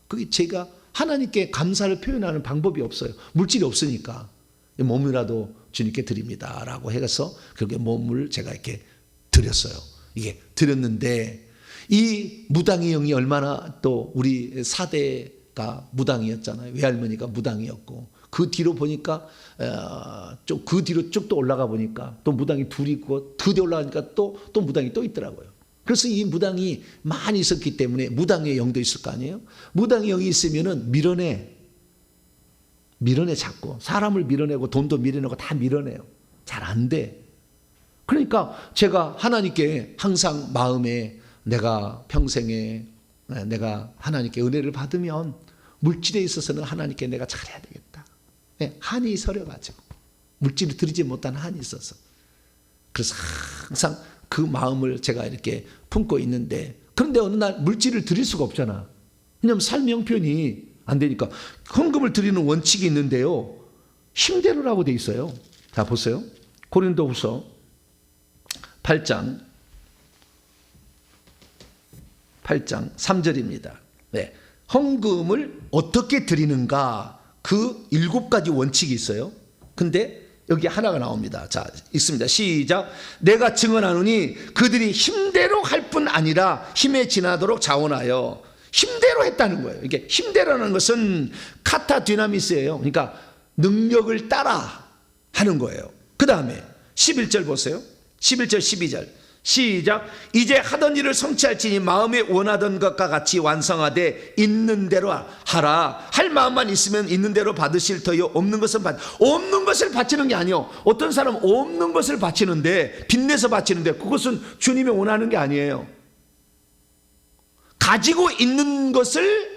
그게 제가 하나님께 감사를 표현하는 방법이 없어요. 물질이 없으니까 몸이라도 주님께 드립니다. 라고 해서 그렇게 몸을 제가 이렇게 드렸어요. 이게 드렸는데 이 무당의 영이 얼마나 또 우리 4대가 무당이었잖아요. 외할머니가 무당이었고 그 뒤로 보니까 그 뒤로 쭉 또 올라가 보니까 또 무당이 둘이 있고 그 뒤에 올라가니까 또 무당이 또 있더라고요. 그래서 이 무당이 많이 있었기 때문에 무당의 영도 있을 거 아니에요. 무당의 영이 있으면은 밀어내 자꾸 사람을 밀어내고 돈도 밀어내고 다 밀어내요. 잘 안 돼. 그러니까 제가 하나님께 항상 마음에 내가 평생에 내가 하나님께 은혜를 받으면 물질에 있어서는 하나님께 내가 잘해야 되겠다. 한이 서려가지고 물질을 드리지 못한 한이 있어서 그래서 항상 그 마음을 제가 이렇게 품고 있는데 그런데 어느 날 물질을 드릴 수가 없잖아. 왜냐하면 삶의 형편이 안 되니까 헌금을 드리는 원칙이 있는데요. 힘대로라고 돼 있어요. 자 보세요. 고린도후서 8장 3절입니다. 네. 헌금을 어떻게 드리는가 그 7가지 원칙이 있어요. 근데 여기 하나가 나옵니다. 자, 있습니다. 시작. 내가 증언하노니 그들이 힘대로 할 뿐 아니라 힘에 지나도록 자원하여 힘대로 했다는 거예요. 이게 힘대로라는 것은 카타 디나미스예요. 그러니까 능력을 따라 하는 거예요. 그 다음에 11절 보세요. 11절 12절 시작. 이제 하던 일을 성취할지니 마음에 원하던 것과 같이 완성하되 있는 대로 하라. 할 마음만 있으면 있는 대로 받으실 터요. 없는 것은 없는 것을 바치는 게 아니요. 어떤 사람은 없는 것을 바치는데 빚내서 바치는데 그것은 주님이 원하는 게 아니에요. 가지고 있는 것을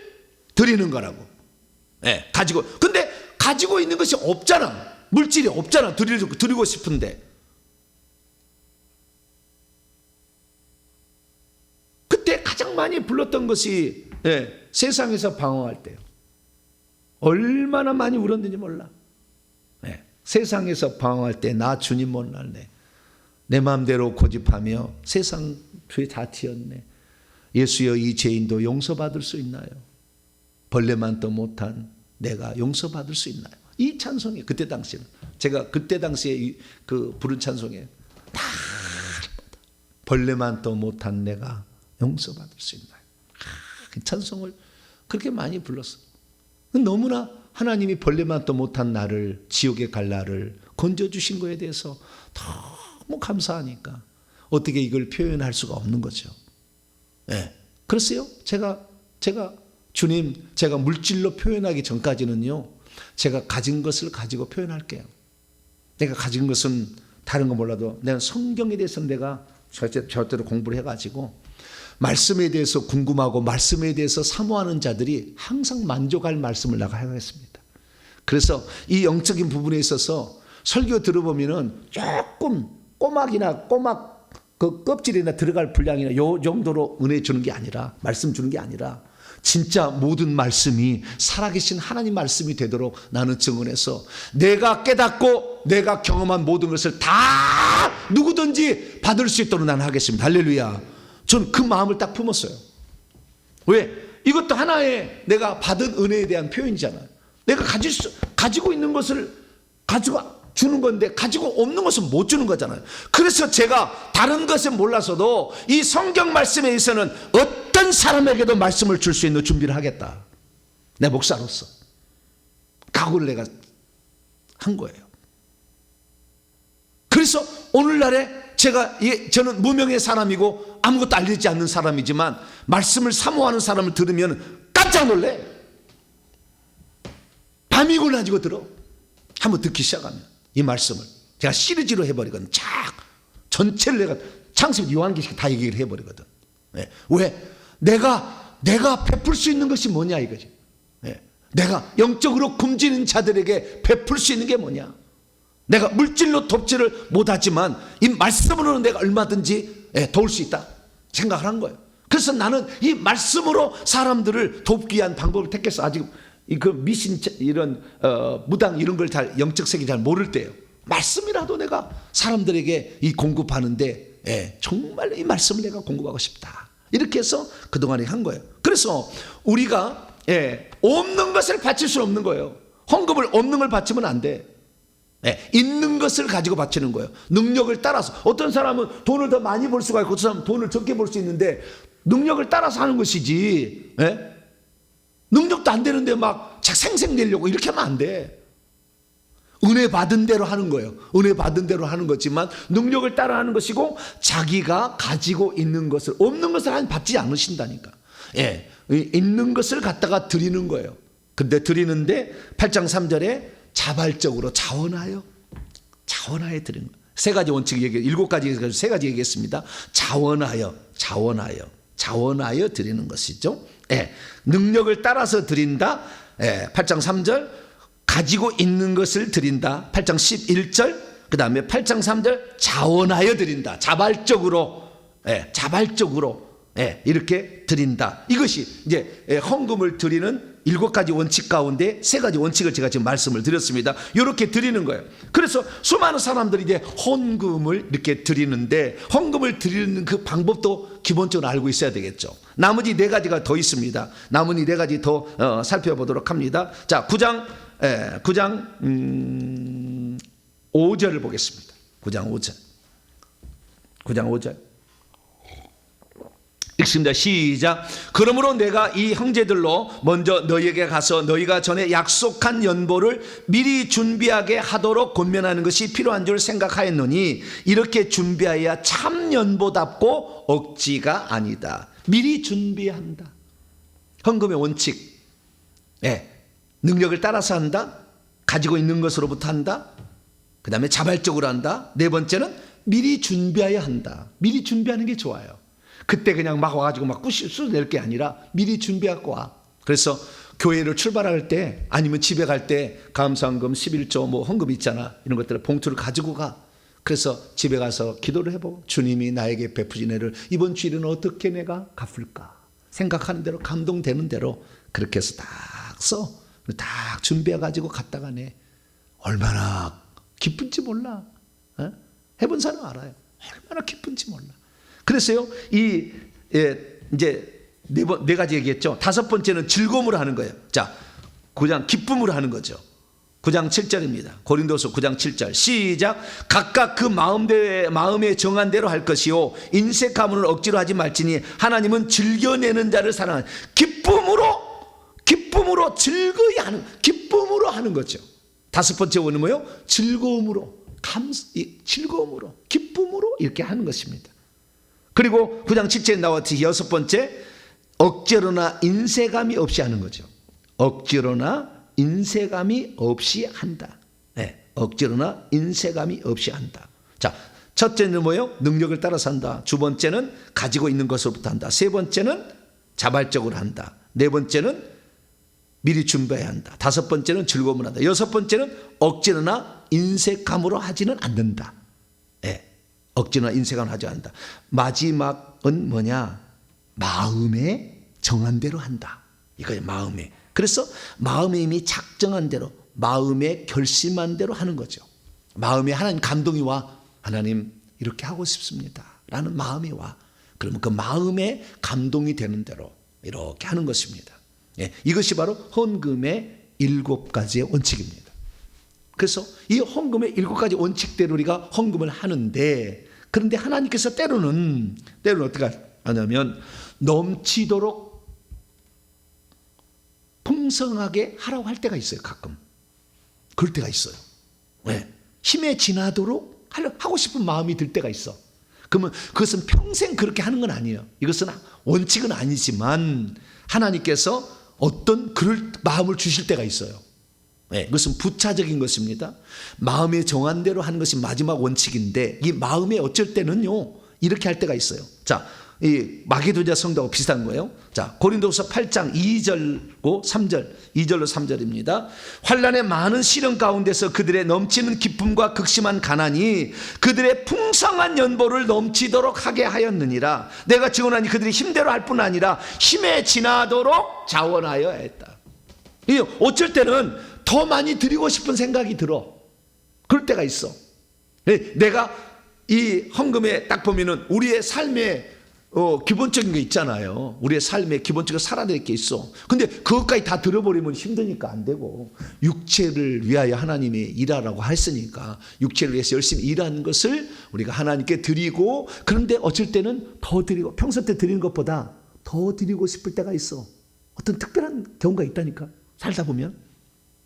드리는 거라고. 네, 가지고. 근데 가지고 있는 것이 없잖아. 물질이 없잖아. 드리고 싶은데. 그때 가장 많이 불렀던 것이 세상에서 방황할 때요. 얼마나 많이 울었는지 몰라. 세상에서 방황할 때 나 주님 못날네. 내 마음대로 고집하며 세상 죄 다 튀었네. 예수여 이 죄인도 용서받을 수 있나요? 벌레만도 못한 내가 용서받을 수 있나요? 이 찬송이 그때 당시는 제가 그때 당시에 그 부른 찬송이에요. 다 벌레만도 못한 내가 용서받을 수 있나요? 그 찬송을 그렇게 많이 불렀어요. 너무나 하나님이 벌레만도 못한 나를 지옥에 갈 나를 건져주신 거에 대해서 너무 감사하니까 어떻게 이걸 표현할 수가 없는 거죠. 네. 그랬어요. 제가 주님 제가 물질로 표현하기 전까지는요. 제가 가진 것을 가지고 표현할게요. 내가 가진 것은 다른 거 몰라도 내가 성경에 대해서는 내가 절대로 공부를 해가지고 말씀에 대해서 궁금하고 말씀에 대해서 사모하는 자들이 항상 만족할 말씀을 내가 하겠습니다. 그래서 이 영적인 부분에 있어서 설교 들어보면은 조금 꼬막 그 껍질이나 들어갈 분량이나 요 정도로 은혜 주는 게 아니라 말씀 주는 게 아니라 진짜 모든 말씀이 살아계신 하나님 말씀이 되도록 나는 증언해서 내가 깨닫고 내가 경험한 모든 것을 다 누구든지 받을 수 있도록 나는 하겠습니다. 할렐루야. 전 그 마음을 딱 품었어요. 왜? 이것도 하나의 내가 받은 은혜에 대한 표현이잖아요. 내가 가지고 있는 것을 가지고 주는 건데 가지고 없는 것은 못 주는 거잖아요. 그래서 제가 다른 것은 몰라서도 이 성경 말씀에 있어서는 어떤 사람에게도 말씀을 줄 수 있는 준비를 하겠다. 내 목사로서 각오를 내가 한 거예요. 그래서 오늘날에 저는 무명의 사람이고 아무것도 알리지 않는 사람이지만 말씀을 사모하는 사람을 들으면 깜짝 놀래. 밤이고 낮이고 들어. 한번 듣기 시작하면 이 말씀을 제가 시리즈로 해버리거든. 전체를 내가 창세부터 요한계시록 다 얘기를 해버리거든. 왜? 내가 베풀 수 있는 것이 뭐냐 이거지. 내가 영적으로 굶주린 자들에게 베풀 수 있는 게 뭐냐. 내가 물질로 돕지를 못하지만 이 말씀으로는 내가 얼마든지 도울 수 있다 생각을 한 거예요. 그래서 나는 이 말씀으로 사람들을 돕기 위한 방법을 택해서 아직 그 미신 이런 무당 이런 걸 잘 영적 세계 잘 모를 때예요. 말씀이라도 내가 사람들에게 이 공급하는데 정말 이 말씀을 내가 공급하고 싶다. 이렇게 해서 그동안에 한 거예요. 그래서 우리가 없는 것을 바칠 수 없는 거예요. 헌금을 없는 걸 바치면 안 돼. 있는 것을 가지고 바치는 거예요. 능력을 따라서. 어떤 사람은 돈을 더 많이 벌 수가 있고 어떤 사람은 돈을 적게 벌 수 있는데 능력을 따라서 하는 것이지. 능력도 안 되는데 막 생색내려고 이렇게 하면 안 돼. 은혜 받은 대로 하는 거예요. 은혜 받은 대로 하는 거지만 능력을 따라 하는 것이고 자기가 가지고 있는 것을, 없는 것을 받지 않으신다니까. 예, 있는 것을 갖다가 드리는 거예요. 근데 드리는데 8장 3절에 자발적으로 자원하여 드리는 거예요. 세 가지 원칙 얘기, 7가지, 세 가지 얘기했습니다. 자원하여 드리는 것이죠. 예, 능력을 따라서 드린다. 예, 8장 3절 가지고 있는 것을 드린다. 8장 11절, 그 다음에 8장 3절 자원하여 드린다. 자발적으로 이렇게 드린다. 이것이 이제 헌금을 드리는 7가지 원칙 가운데 3가지 원칙을 제가 지금 말씀을 드렸습니다. 이렇게 드리는 거예요. 그래서 수많은 사람들이 이제 헌금을 이렇게 드리는데, 헌금을 드리는 그 방법도 기본적으로 알고 있어야 되겠죠. 나머지 4가지가 더 있습니다. 나머지 4가지 더 살펴보도록 합니다. 자, 9장 5절을 보겠습니다. 9장 5절 읽습니다. 시작. 그러므로 내가 이 형제들로 먼저 너희에게 가서 너희가 전에 약속한 연보를 미리 준비하게 하도록 권면하는 것이 필요한 줄 생각하였노니 이렇게 준비하여야 참 연보답고 억지가 아니다. 미리 준비한다. 헌금의 원칙, 능력을 따라서 한다. 가지고 있는 것으로부터 한다. 그 다음에 자발적으로 한다. 4번째는 미리 준비해야 한다. 미리 준비하는 게 좋아요. 그때 그냥 막 와가지고 막 꾸실 낼 게 아니라 미리 준비하고 와. 그래서 교회를 출발할 때, 아니면 집에 갈 때 감사헌금 11조 뭐 헌금 있잖아, 이런 것들을 봉투를 가지고 가. 그래서 집에 가서 기도를 해보고, 주님이 나에게 베푸신 애를 이번 주일은 어떻게 내가 갚을까 생각하는 대로, 감동되는 대로 그렇게 해서 딱 써. 딱 준비해가지고 갔다가 내 얼마나 기쁜지 몰라. 해본 사람 알아요. 얼마나 기쁜지 몰라. 그래서요, 이제 4가지 얘기했죠. 5번째는 즐거움으로 하는 거예요. 자, 9장 기쁨으로 하는 거죠. 9장 7절입니다. 고린도서 9장 7절 시작. 각각 그 마음에 정한 대로 할 것이요 인색 가문을 억지로 하지 말지니 하나님은 즐겨내는 자를 사랑하는. 기쁨으로 즐거이 하는, 기쁨으로 하는 거죠. 5번째 원은 뭐예요? 즐거움으로, 즐거움으로, 기쁨으로 이렇게 하는 것입니다. 그리고 9장 7절에 나왔듯이 6번째, 억지로나 인색함이 없이 하는 거죠. 억지로나 인색함이 없이 한다. 억지로나 인색함이 없이 한다. 자, 첫째는 뭐예요? 능력을 따라서 한다. 두 번째는 가지고 있는 것으로부터 한다. 세 번째는 자발적으로 한다. 4번째는 미리 준비해야 한다. 5번째는 즐거움을 한다. 6번째는 억지로나 인색함으로 하지는 않는다. 억지나 인색함을 하지 않는다. 마지막은 뭐냐? 마음에 정한 대로 한다. 이거예요. 마음에. 그래서 마음에 이미 작정한 대로, 마음에 결심한 대로 하는 거죠. 마음에 하나님 감동이 와. 하나님 이렇게 하고 싶습니다 라는 마음이 와. 그러면 그 마음에 감동이 되는 대로 이렇게 하는 것입니다. 이것이 바로 헌금의 7가지의 원칙입니다. 그래서 이 헌금의 7가지 원칙대로 우리가 헌금을 하는데, 그런데 하나님께서 때로는 어떻게 하냐면 넘치도록 풍성하게 하라고 할 때가 있어요. 가끔 그럴 때가 있어요. 힘에 지나도록 하고 싶은 마음이 들 때가 있어. 그러면 그것은 평생 그렇게 하는 건 아니에요. 이것은 원칙은 아니지만 하나님께서 어떤 그럴 마음을 주실 때가 있어요. 그것은 부차적인 것입니다. 마음에 정한 대로 하는 것이 마지막 원칙인데, 이 마음에 어쩔 때는요 이렇게 할 때가 있어요. 자, 이 마게도냐 성도하고 비슷한 거예요. 자, 고린도서 8장 2절로 3절입니다. 환난의 많은 시련 가운데서 그들의 넘치는 기쁨과 극심한 가난이 그들의 풍성한 연보를 넘치도록 하게 하였느니라. 내가 증언하니 그들이 힘대로 할 뿐 아니라 힘에 지나도록 자원하여 했다. 어쩔 때는 더 많이 드리고 싶은 생각이 들어. 그럴 때가 있어. 내가 이 헌금에 딱 보면은 우리의 삶에 기본적인 게 있잖아요. 우리의 삶에 기본적으로 살아야 될 게 있어. 근데 그것까지 다 들어버리면 힘드니까 안 되고, 육체를 위하여 하나님이 일하라고 했으니까 육체를 위해서 열심히 일하는 것을 우리가 하나님께 드리고, 그런데 어쩔 때는 더 드리고, 평소 때 드리는 것보다 더 드리고 싶을 때가 있어. 어떤 특별한 경우가 있다니까. 살다 보면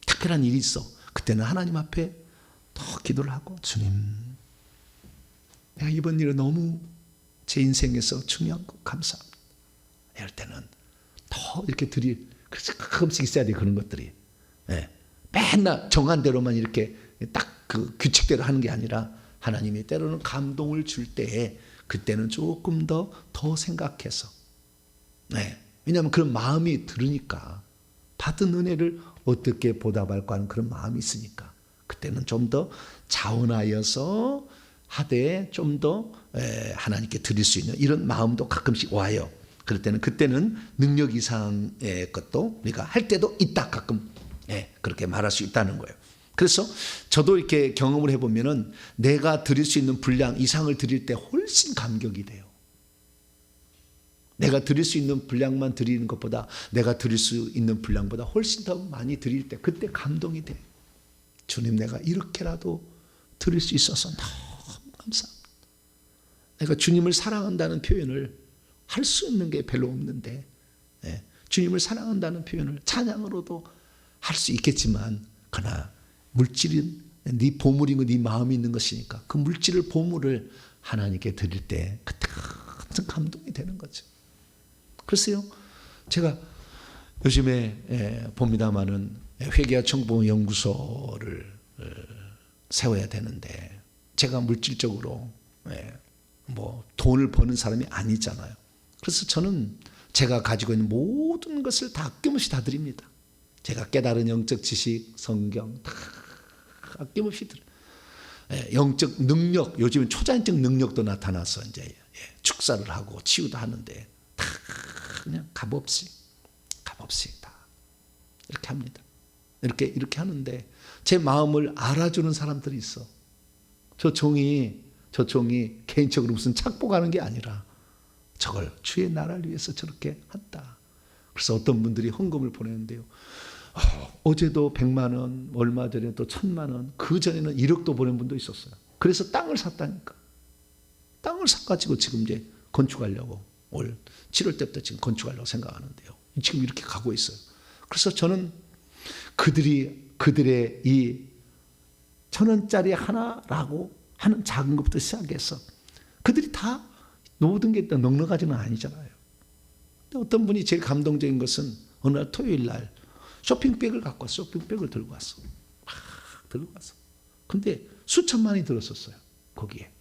특별한 일이 있어. 그때는 하나님 앞에 더 기도를 하고, 주님, 내가 이번 일은 너무 제 인생에서 중요한 거 감사합니다. 이럴 때는 더 이렇게 그래서 가끔씩 있어야 돼, 그런 것들이. 예. 맨날 정한 대로만 이렇게 딱 그 규칙대로 하는 게 아니라, 하나님이 때로는 감동을 줄 때에 그때는 조금 더 생각해서. 네. 왜냐하면 그런 마음이 들으니까, 받은 은혜를 어떻게 보답할까 하는 그런 마음이 있으니까, 그때는 좀 더 자원하여서 하되 좀 더 하나님께 드릴 수 있는 이런 마음도 가끔씩 와요. 그럴 때는 그때는 능력 이상의 것도 우리가 할 때도 있다, 가끔. 그렇게 말할 수 있다는 거예요. 그래서 저도 이렇게 경험을 해보면은 내가 드릴 수 있는 분량 이상을 드릴 때 훨씬 감격이 돼요. 내가 드릴 수 있는 분량만 드리는 것보다, 내가 드릴 수 있는 분량보다 훨씬 더 많이 드릴 때 그때 감동이 돼요. 주님, 내가 이렇게라도 드릴 수 있어서 너무 감사합니다. 내가 주님을 사랑한다는 표현을 할 수 있는 게 별로 없는데, 주님을 사랑한다는 표현을 찬양으로도 할 수 있겠지만, 그러나 물질은 네 보물인 거, 네 마음이 있는 것이니까 그 물질을, 보물을 하나님께 드릴 때 그때 큰 감동이 되는 거죠. 글쎄요, 제가 요즘에 봅니다마는 회개와 청봉 연구소를 세워야 되는데, 제가 물질적으로 뭐 돈을 버는 사람이 아니잖아요. 그래서 저는 제가 가지고 있는 모든 것을 다 아낌없이 다 드립니다. 제가 깨달은 영적 지식, 성경 다 아낌없이 드려요. 영적 능력, 요즘은 초자연적 능력도 나타나서 이제 축사를 하고 치유도 하는데, 다 그냥 값없이 다 이렇게 합니다. 이렇게 하는데 제 마음을 알아주는 사람들이 있어. 저 종이 개인적으로 무슨 착복하는 게 아니라 저걸 주의 나라를 위해서 저렇게 한다. 그래서 어떤 분들이 헌금을 보내는데요, 어제도 100만 원, 얼마 전에 또 1000만 원, 그 전에는 1억도 보낸 분도 있었어요. 그래서 땅을 샀다니까. 땅을 사가지고 지금 이제 건축하려고, 올 7월 때부터 지금 건축하려고 생각하는데요. 지금 이렇게 가고 있어요. 그래서 저는 그들의 이 1,000원짜리 하나라고 하는 작은 것부터 시작해서, 그들이 다 모든 게 넉넉하지는 아니잖아요. 어떤 분이 제일 감동적인 것은 어느 날 토요일 날 쇼핑백을 갖고 왔어. 쇼핑백을 들고 왔어. 근데 수천만이 들었었어요, 거기에.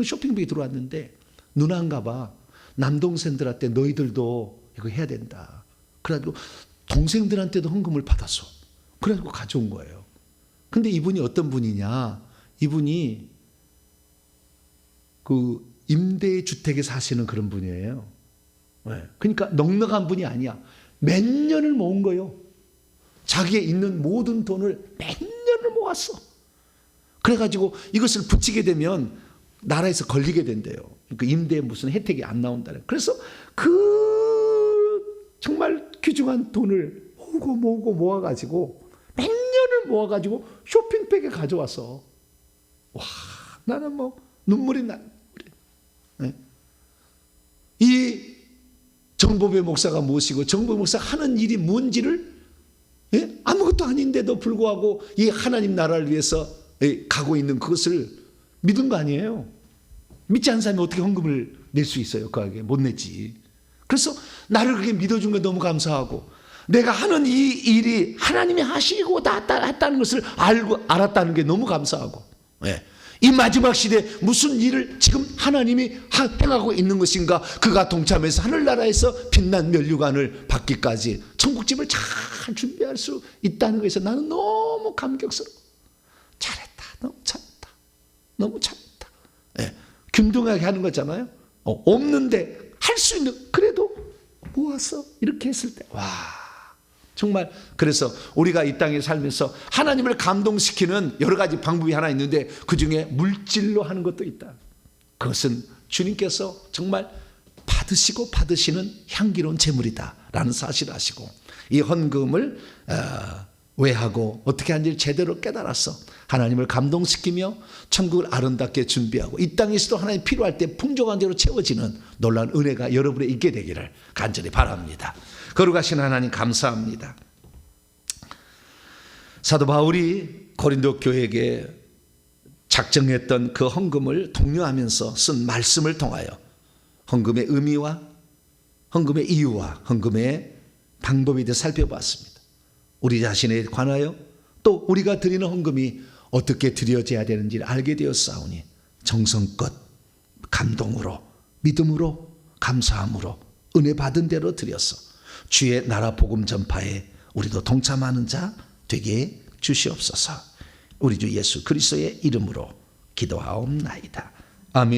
쇼핑백이 들어왔는데, 누나인가 봐. 남동생들한테 너희들도 이거 해야 된다. 그래가지고 동생들한테도 헌금을 받았어. 그래가지고 가져온 거예요. 근데 이분이 어떤 분이냐, 이분이 그 임대주택에 사시는 그런 분이에요. 그러니까 넉넉한 분이 아니야. 몇 년을 모은 거예요. 자기의 있는 모든 돈을 몇 년을 모았어. 그래가지고 이것을 붙이게 되면 나라에서 걸리게 된대요. 그러니까 임대에 무슨 혜택이 안 나온다. 그래서 그 정말 귀중한 돈을 모으고 모아가지고 몇 년을 모아가지고 쇼핑백에 가져와서, 와, 나는 뭐 눈물이 나. 이 정보배 목사가 모시고 정보배 목사가 하는 일이 뭔지를, 아무것도 아닌데도 불구하고 이 하나님 나라를 위해서 가고 있는 그것을 믿은 거 아니에요. 믿지 않는 사람이 어떻게 헌금을 낼 수 있어요? 그하게 못 냈지. 그래서 나를 그렇게 믿어준 게 너무 감사하고, 내가 하는 이 일이 하나님이 하시고 다 했다는 것을 알았다는 게 너무 감사하고, 이 마지막 시대에 무슨 일을 지금 하나님이 행하고 있는 것인가, 그가 동참해서 하늘나라에서 빛난 면류관을 받기까지 천국집을 잘 준비할 수 있다는 것에서 나는 너무 감격스러워. 잘했다, 너무 잘했다. 균등하게 하는 거잖아요. 없는데 할 수 있는, 그래도 모았어. 이렇게 했을 때, 와, 정말. 그래서 우리가 이 땅에 살면서 하나님을 감동시키는 여러 가지 방법이 하나 있는데, 그 중에 물질로 하는 것도 있다. 그것은 주님께서 정말 받으시고 받으시는 향기로운 재물이다라는 사실을 아시고, 이 헌금을 왜 하고 어떻게 하는지를 제대로 깨달아서 하나님을 감동시키며 천국을 아름답게 준비하고, 이 땅에서도 하나님 필요할 때 풍족한 대로 채워지는 놀라운 은혜가 여러분에 있게 되기를 간절히 바랍니다. 거룩하신 하나님 감사합니다. 사도 바울이 고린도 교회에게 작정했던 그 헌금을 독려하면서 쓴 말씀을 통하여 헌금의 의미와 헌금의 이유와 헌금의 방법에 대해 살펴봤습니다. 우리 자신에 관하여 또 우리가 드리는 헌금이 어떻게 드려져야 되는지를 알게 되었사오니 정성껏 감동으로 믿음으로 감사함으로 은혜 받은 대로 드려서 주의 나라 복음 전파에 우리도 동참하는 자 되게 주시옵소서. 우리 주 예수 그리스도의 이름으로 기도하옵나이다. 아멘.